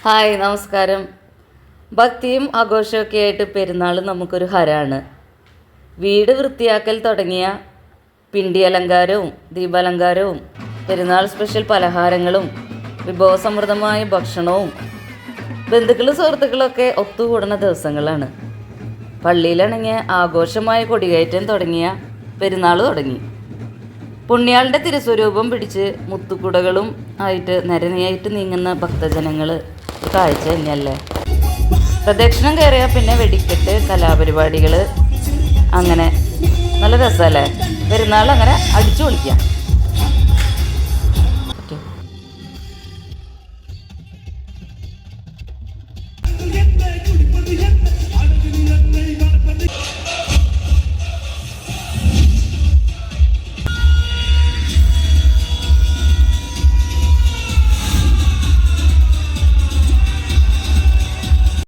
Hi നമസ്കാരം. ഭക്തിയും ആഘോഷമൊക്കെ ആയിട്ട് പെരുന്നാൾ നമുക്കൊരു ഹരമാണ്. വീട് വൃത്തിയാക്കൽ തുടങ്ങിയ പിണ്ടി അലങ്കാരവും ദീപാലങ്കാരവും പെരുന്നാൾ സ്പെഷ്യൽ പലഹാരങ്ങളും വിഭവസമൃദ്ധമായ ഭക്ഷണവും ബന്ധുക്കളും സുഹൃത്തുക്കളൊക്കെ ഒത്തുകൂടുന്ന ദിവസങ്ങളാണ്. പള്ളിയിലാണെങ്കിൽ ആഘോഷമായ കൊടികയറ്റം തുടങ്ങിയ പെരുന്നാൾ തുടങ്ങി. പുണ്യാളിൻ്റെ തിരുസ്വരൂപം പിടിച്ച് മുത്തുക്കുടകളും ആയിട്ട് നിരനിയായിട്ട് നീങ്ങുന്ന ഭക്തജനങ്ങൾ കാഴ്ച തന്നെയല്ലേ. പ്രദക്ഷിണം കയറിയാൽ പിന്നെ വെടിക്കെട്ട്, കലാപരിപാടികൾ, അങ്ങനെ നല്ല രസമല്ലേ. പെരുന്നാൾ അങ്ങനെ അടിച്ചു പൊളിക്കാം.